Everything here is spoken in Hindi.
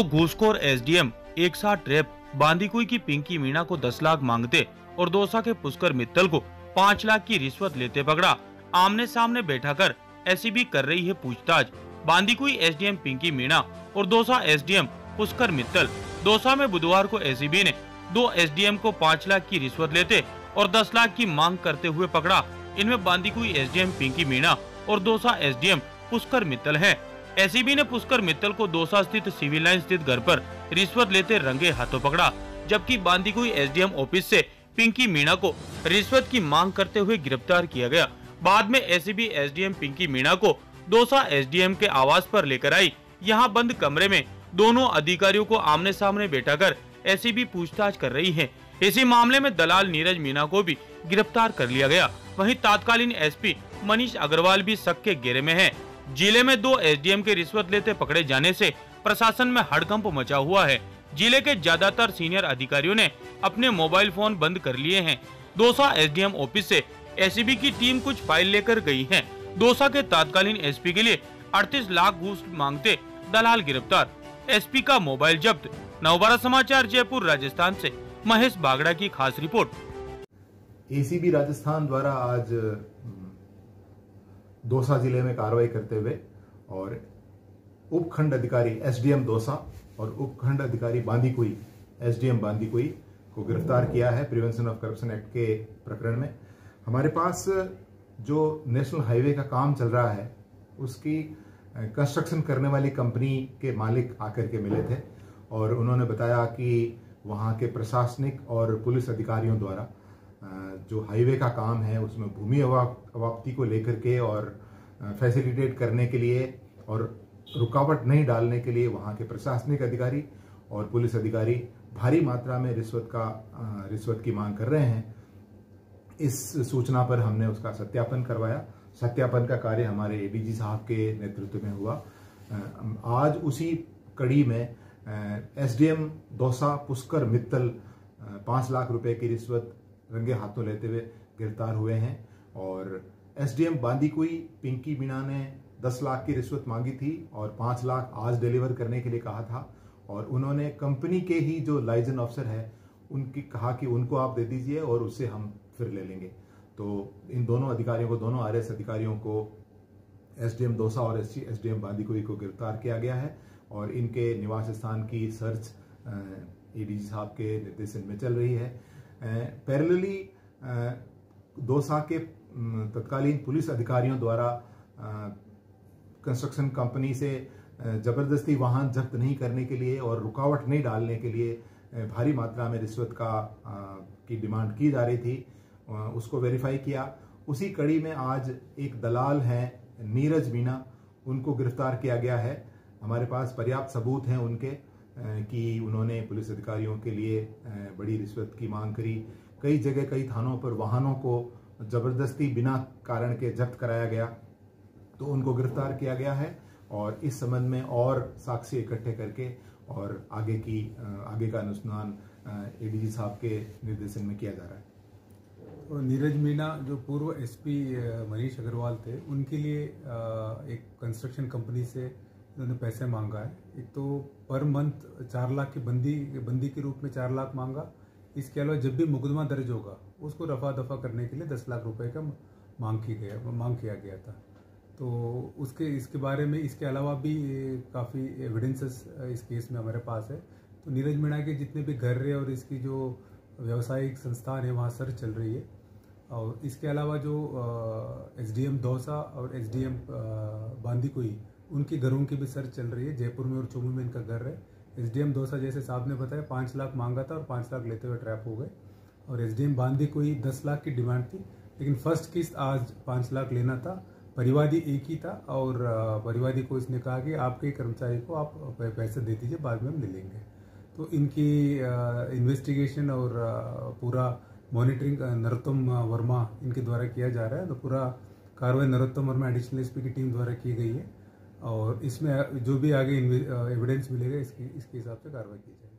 दो घूसखोर एसडीएम एक साथ ट्रैप। बांदीकुई की पिंकी मीणा को 10 लाख मांगते और दौसा के पुष्कर मित्तल को 5 लाख की रिश्वत लेते पकड़ा। आमने सामने बैठाकर एसीबी कर रही है पूछताछ। बांदीकुई एसडीएम पिंकी मीणा और दौसा एसडीएम पुष्कर मित्तल। दौसा में बुधवार को एसीबी ने 2 एसडीएम को 5 लाख की रिश्वत लेते और 10 लाख की मांग करते हुए पकड़ा। इनमें बांदीकुई एसडीएम पिंकी मीणा और दौसा एसडीएम पुष्कर मित्तल हैं। एसीबी ने पुष्कर मित्तल को दौसा स्थित सिविल लाइन स्थित घर पर रिश्वत लेते रंगे हाथों पकड़ा, जबकि बांदीकुई एसडीएम ऑफिस से पिंकी मीणा को रिश्वत की मांग करते हुए गिरफ्तार किया गया। बाद में एसीबी एसडीएम पिंकी मीणा को दौसा एसडीएम के आवास पर लेकर आई। यहाँ बंद कमरे में दोनों अधिकारियों को आमने सामने बैठाकर एसीबी पूछताछ कर रही है। इसी मामले में दलाल नीरज मीणा को भी गिरफ्तार कर लिया गया। वहीं तत्कालीन एसपी मनीष अग्रवाल भी शक के घेरे में है। जिले में 2 एसडीएम के रिश्वत लेते पकड़े जाने से प्रशासन में हड़कंप मचा हुआ है। जिले के ज्यादातर सीनियर अधिकारियों ने अपने मोबाइल फोन बंद कर लिए हैं। दौसा एसडीएम ऑफिस से एसीबी की टीम कुछ फाइल लेकर गई है। दौसा के तत्कालीन एसपी के लिए 38 लाख घूस मांगते दलाल गिरफ्तार। एसपी का मोबाइल जब्त। नवभारत समाचार जयपुर राजस्थान से महेश बागड़ा की खास रिपोर्ट। एसीबी राजस्थान द्वारा आज दौसा जिले में कार्रवाई करते हुए और उपखंड अधिकारी एसडीएम दौसा और उपखंड अधिकारी बांदीकुई एसडीएम बांदीकुई को गिरफ्तार किया है प्रिवेंशन ऑफ करप्शन एक्ट के प्रकरण में। हमारे पास जो नेशनल हाईवे का काम चल रहा है उसकी कंस्ट्रक्शन करने वाली कंपनी के मालिक आकर के मिले थे और उन्होंने बताया कि वहां के प्रशासनिक और पुलिस अधिकारियों द्वारा जो हाईवे का काम है उसमें भूमि अवाप्ति को लेकर के और फैसिलिटेट करने के लिए और रुकावट नहीं डालने के लिए वहां के प्रशासनिक अधिकारी और पुलिस अधिकारी भारी मात्रा में रिश्वत की मांग कर रहे हैं। इस सूचना पर हमने उसका सत्यापन करवाया। सत्यापन का कार्य हमारे एडीजी साहब के नेतृत्व में हुआ। आज उसी कड़ी में एसडीएम दौसा पुष्कर मित्तल 5 लाख रुपए की रिश्वत रंगे हाथों लेते हुए गिरफ्तार हुए हैं और एसडीएम बांदीकुई पिंकी मीणा ने 10 लाख की रिश्वत मांगी थी और 5 लाख आज डिलीवर करने के लिए कहा था और उन्होंने कंपनी के ही जो लाइसेंस ऑफिसर है उनकी कहा कि उनको आप दे दीजिए और उससे हम फिर ले लेंगे। तो इन दोनों अधिकारियों को, दोनों आरएस अधिकारियों को एसडीएम दौसा और एसडीएम बांदीकुई को गिरफ्तार किया गया है और इनके निवास स्थान की सर्च एडीजी साहब के निर्देशन में चल रही है। पैरेलली दौसा के तत्कालीन पुलिस अधिकारियों द्वारा कंस्ट्रक्शन कंपनी से जबरदस्ती वाहन जब्त नहीं करने के लिए और रुकावट नहीं डालने के लिए भारी मात्रा में रिश्वत की डिमांड की जा रही थी, उसको वेरीफाई किया। उसी कड़ी में आज एक दलाल हैं नीरज मीणा, उनको गिरफ्तार किया गया है। हमारे पास पर्याप्त सबूत हैं उनके कि उन्होंने पुलिस अधिकारियों के लिए बड़ी रिश्वत की मांग करी। कई जगह कई थानों पर वाहनों को जबरदस्ती बिना कारण के जब्त कराया गया, तो उनको गिरफ्तार किया गया है और इस संबंध में और साक्ष्य इकट्ठे करके और आगे का अनुसंधान एडीजी साहब के निर्देशन में किया जा रहा है। तो नीरज मीणा जो पूर्व एसपी मनीष अग्रवाल थे, उनके लिए एक कंस्ट्रक्शन कंपनी से उन्होंने पैसे मांगा है। एक तो पर मंथ 4 लाख की बंदी के रूप में 4 लाख मांगा। इसके अलावा जब भी मुकदमा दर्ज होगा उसको रफा दफा करने के लिए 10 लाख रुपए का मांग किया गया था। तो इसके बारे में इसके अलावा भी काफ़ी एविडेंसेस इस केस में हमारे पास है। तो नीरज मीणा के जितने भी घर है और इसकी जो व्यावसायिक संस्थान है वहाँ सर्च चल रही है। और इसके अलावा जो एसडीएम दौसा और एसडीएम बांदीकुई उनके घरों की भी सर्च चल रही है। जयपुर में और चुमू में इनका घर है। एसडीएम दौसा जैसे साहब ने बताया 5 लाख मांगा था और 5 लाख लेते हुए ट्रैप हो गए और एसडीएम बांदीकुई 10 लाख की डिमांड थी, लेकिन फर्स्ट किस्त आज 5 लाख लेना था। परिवादी एक ही था और परिवादी को इसने कहा कि आपके कर्मचारी को आप पैसे दे दीजिए, बाद में हम ले लेंगे। तो इनकी इन्वेस्टिगेशन और पूरा मॉनिटरिंग नरोत्तम वर्मा इनके द्वारा किया जा रहा है। तो पूरा कार्रवाई नरोत्तम वर्मा एडिशनल एसपी की टीम द्वारा की गई है और इसमें जो भी आगे एविडेंस मिलेगा इसके हिसाब से कार्रवाई की जाएगी।